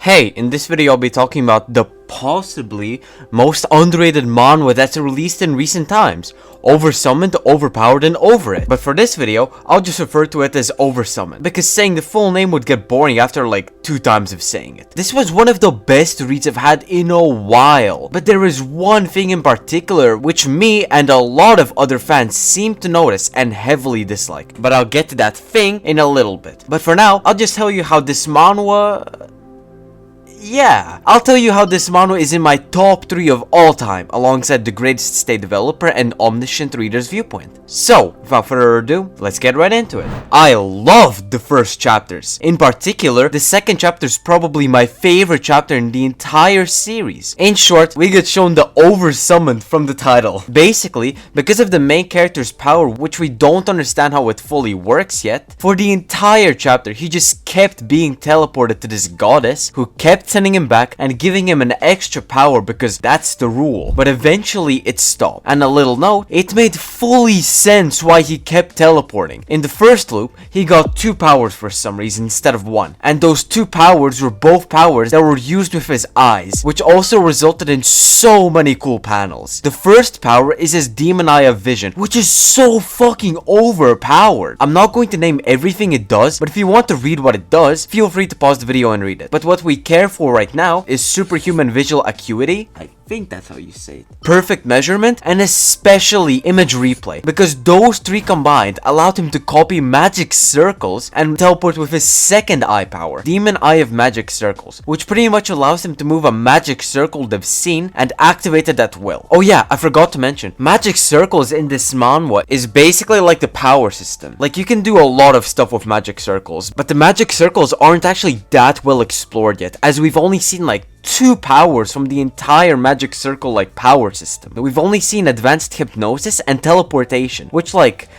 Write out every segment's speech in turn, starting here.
Hey, in this video I'll be talking about the possibly most underrated manhwa that's released in recent times. Oversummoned, Overpowered, and Over It. But for this video, I'll just refer to it as Oversummoned, because saying the full name would get boring after like 2 times of saying it. This was one of the best reads I've had in a while, but there is one thing in particular which me and a lot of other fans seem to notice and heavily dislike. But I'll get to that thing in a little bit. But for now, I'll just tell you how this manhwa... Yeah, I'll tell you how this manhwa is in my top 3 of all time, alongside the greatest state developer and omniscient reader's viewpoint. So, without further ado, let's get right into it. I loved the first chapters. In particular, the second chapter is probably my favorite chapter in the entire series. In short, we get shown the Oversummoned from the title. Basically, because of the main character's power, which we don't understand how it fully works yet, for the entire chapter, he just kept being teleported to this goddess, who kept sending him back and giving him an extra power because that's the rule. But eventually it stopped. And a little note, it made fully sense why he kept teleporting. In the first loop, he got 2 powers for some reason instead of 1. And those 2 powers were both powers that were used with his eyes, which also resulted in so many cool panels. The first power is his Demon Eye of Vision, which is so fucking overpowered. I'm not going to name everything it does, but if you want to read what it does, feel free to pause the video and read it. But what we care for right now is superhuman visual acuity. I think that's how you say it. Perfect measurement, and especially image replay, because those 3 combined allowed him to copy magic circles and teleport with his second eye power, Demon Eye of Magic Circles, which pretty much allows him to move a magic circle they've seen and activate it at will. Oh yeah, I forgot to mention, magic circles in this manhwa is basically like the power system. Like, you can do a lot of stuff with magic circles, but the magic circles aren't actually that well explored yet, as we've only seen like 2 powers from the entire magic circle like power system. We've only seen advanced hypnosis and teleportation, which, like,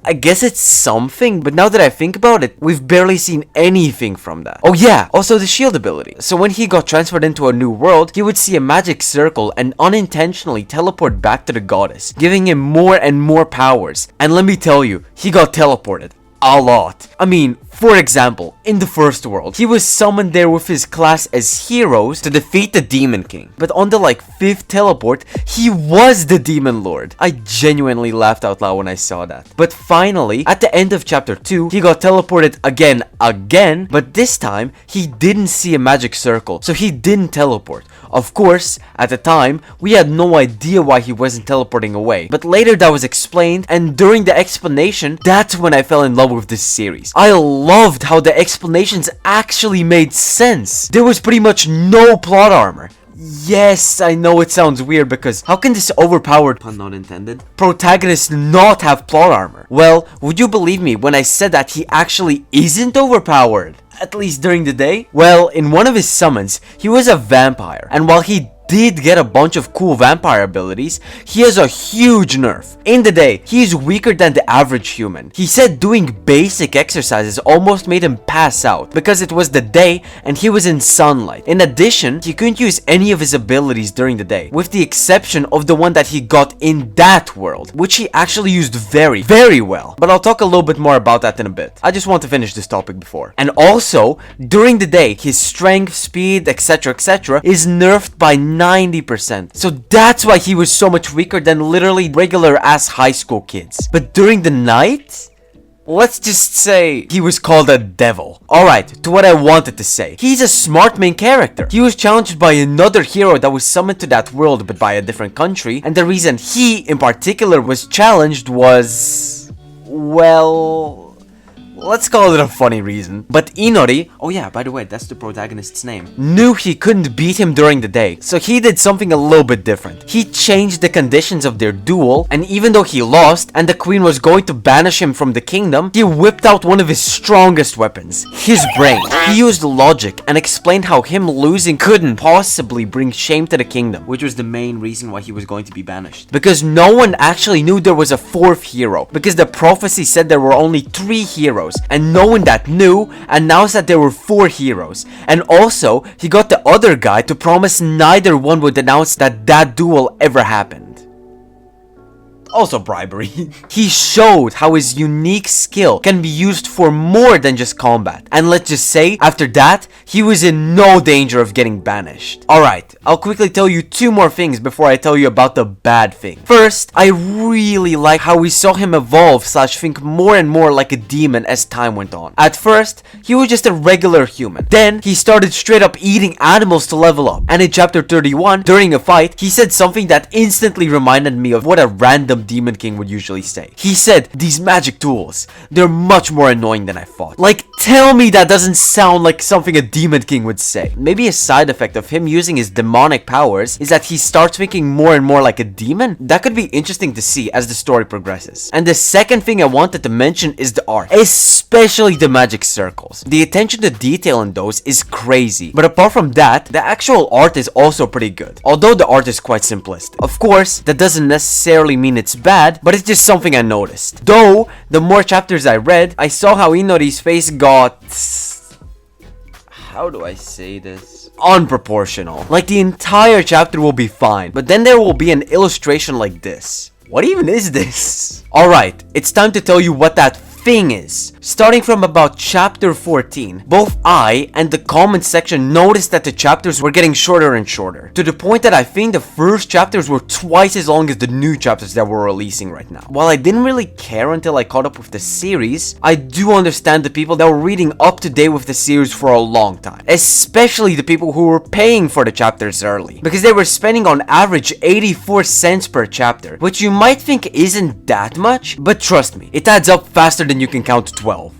I guess it's something, but now that I think about it, we've barely seen anything from that. Oh yeah, also the shield ability. So when he got transferred into a new world, he would see a magic circle and unintentionally teleport back to the goddess, giving him more and more powers. And let me tell you, he got teleported a lot. I mean, for example, in the first world, he was summoned there with his class as heroes to defeat the Demon King. But on the 5th teleport, he was the Demon Lord. I genuinely laughed out loud when I saw that. But finally, at the end of chapter 2, he got teleported again, but this time, he didn't see a magic circle, so he didn't teleport. Of course, at the time, we had no idea why he wasn't teleporting away. But later that was explained, and during the explanation, that's when I fell in love with this series. I loved how the explanations actually made sense. There was pretty much no plot armor. Yes, I know it sounds weird, because how can this overpowered, pun not intended, protagonist not have plot armor? Well, would you believe me when I said that he actually isn't overpowered? At least during the day? Well, in one of his summons, he was a vampire, and while he did get a bunch of cool vampire abilities, he has a huge nerf. In the day, he's weaker than the average human. He said doing basic exercises almost made him pass out because it was the day and he was in sunlight. In addition, he couldn't use any of his abilities during the day, with the exception of the one that he got in that world, which he actually used very, very well. But I'll talk a little bit more about that in a bit. I just want to finish this topic before. And also, during the day, his strength, speed, etc, is nerfed by 90%. So that's why he was so much weaker than literally regular ass high school kids. But during the night, let's just say he was called a devil. Alright, to what I wanted to say. He's a smart main character. He was challenged by another hero that was summoned to that world but by a different country. And the reason he in particular was challenged was... well... let's call it a funny reason. But Inori, oh yeah, by the way, that's the protagonist's name, knew he couldn't beat him during the day, so he did something a little bit different. He changed the conditions of their duel, and even though he lost, and the queen was going to banish him from the kingdom, he whipped out one of his strongest weapons, his brain. He used logic and explained how him losing couldn't possibly bring shame to the kingdom, which was the main reason why he was going to be banished. Because no one actually knew there was a 4th hero, because the prophecy said there were only 3 heroes, and no one that knew announced that there were 4 heroes. And also, he got the other guy to promise neither one would announce that that duel ever happened. also bribery. He showed how his unique skill can be used for more than just combat. And let's just say, after that, he was in no danger of getting banished. Alright, I'll quickly tell you 2 more things before I tell you about the bad thing. First, I really like how we saw him evolve / think more and more like a demon as time went on. At first, he was just a regular human. Then, he started straight up eating animals to level up. And in chapter 31, during a fight, he said something that instantly reminded me of what a random demon king would usually say. He said, "These magic tools, they're much more annoying than I thought." Like, tell me that doesn't sound like something a demon king would say. Maybe a side effect of him using his demonic powers is that he starts thinking more and more like a demon? That could be interesting to see as the story progresses. And the second thing I wanted to mention is the art, especially the magic circles. The attention to detail in those is crazy. But apart from that, the actual art is also pretty good, although the art is quite simplistic. Of course, that doesn't necessarily mean it's bad, but it's just something I noticed. Though, the more chapters I read, I saw how Inori's face got... how do I say this? Unproportional. Like, the entire chapter will be fine, but then there will be an illustration like this. What even is this? Alright, it's time to tell you what that thing is. Starting from about chapter 14, both I and the comment section noticed that the chapters were getting shorter and shorter, to the point that I think the first chapters were twice as long as the new chapters that we're releasing right now. While I didn't really care until I caught up with the series, I do understand the people that were reading up to date with the series for a long time, especially the people who were paying for the chapters early, because they were spending on average 84 cents per chapter, which you might think isn't that much, but trust me, it adds up faster than you can count to 12.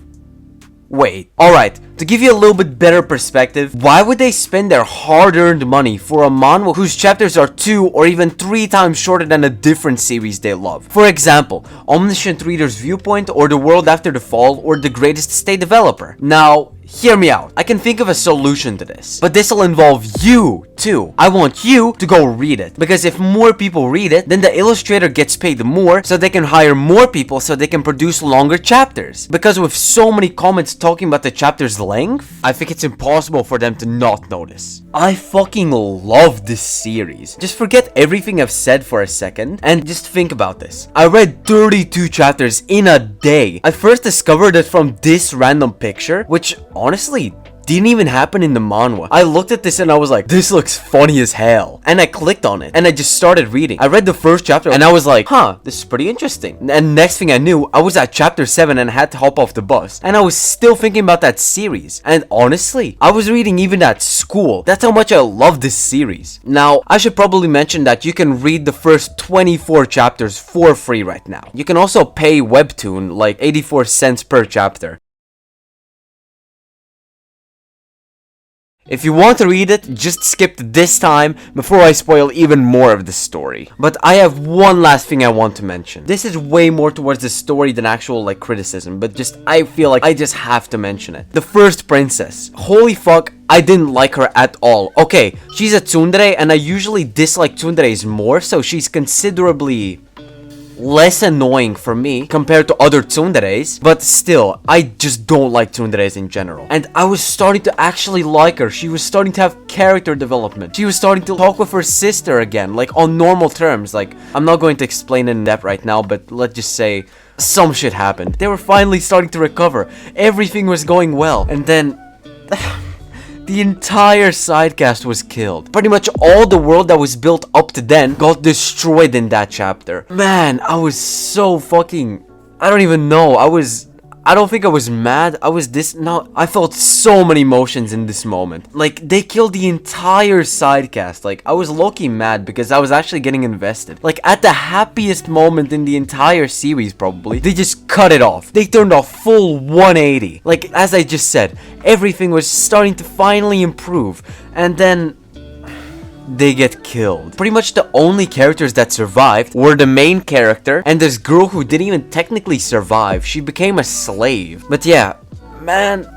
Wait, alright, to give you a little bit better perspective, why would they spend their hard-earned money for a manhwa whose chapters are 2 or even 3 times shorter than a different series they love? For example, Omniscient Reader's Viewpoint, or The World After the Fall, or The Greatest State Developer. Now, hear me out. I can think of a solution to this, but this will involve you too. I want you to go read it, because if more people read it, then the illustrator gets paid more, so they can hire more people so they can produce longer chapters. Because with so many comments talking about the chapter's length, I think it's impossible for them to not notice. I fucking love this series. Just forget everything I've said for a second and just think about this. I read 32 chapters in a day. I first discovered it from this random picture, which honestly didn't even happen in the manhwa. I looked at this and I was like, this looks funny as hell. And I clicked on it and I just started reading. I read the first chapter and I was like, huh, this is pretty interesting. And next thing I knew, I was at chapter 7 and had to hop off the bus. And I was still thinking about that series. And honestly, I was reading even at school. That's how much I love this series. Now, I should probably mention that you can read the first 24 chapters for free right now. You can also pay Webtoon like 84 cents per chapter. If you want to read it, just skip to this time before I spoil even more of the story. But I have one last thing I want to mention. This is way more towards the story than actual like criticism, but just I feel like I just have to mention it. The first princess. Holy fuck, I didn't like her at all. Okay, she's a tsundere and I usually dislike tsunderes more, so she's considerably less annoying for me compared to other tsunderes, but still, I just don't like tsunderes in general. And I was starting to actually like her. She was starting to have character development. She was starting to talk with her sister again, like on normal terms. Like, I'm not going to explain it in depth right now, but let's just say some shit happened. They were finally starting to recover. Everything was going well. And then the entire sidecast was killed. Pretty much all the world that was built up to then got destroyed in that chapter. Man, I was so fucking... I don't even know. I don't think I was mad. I felt so many emotions in this moment. Like, they killed the entire sidecast. Like, I was low-key mad because I was actually getting invested. Like, at the happiest moment in the entire series, probably, they just cut it off. They turned a full 180. Like, as I just said, everything was starting to finally improve. And then they get killed. Pretty much the only characters that survived were the main character and this girl who didn't even technically survive. She became a slave. But yeah, man,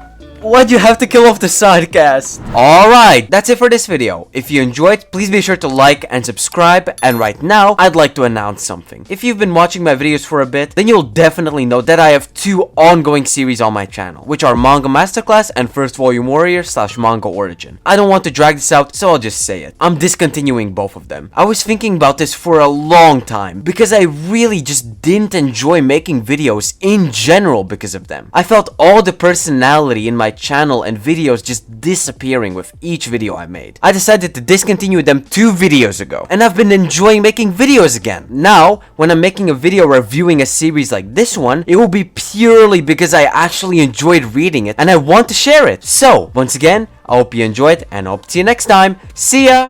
Why'd you have to kill off the sidecast? Alright, that's it for this video. If you enjoyed, please be sure to like and subscribe. And right now, I'd like to announce something. If you've been watching my videos for a bit, then you'll definitely know that I have 2 ongoing series on my channel, which are Manga Masterclass and First Volume Warrior / Manga Origin. I don't want to drag this out, so I'll just say it. I'm discontinuing both of them. I was thinking about this for a long time, because I really just didn't enjoy making videos in general because of them. I felt all the personality in my channel and videos just disappearing with each video I made. I decided to discontinue them 2 videos ago, and I've been enjoying making videos again. Now, when I'm making a video reviewing a series like this one, it will be purely because I actually enjoyed reading it and I want to share it. So, once again, I hope you enjoyed and I hope to see you next time. See ya!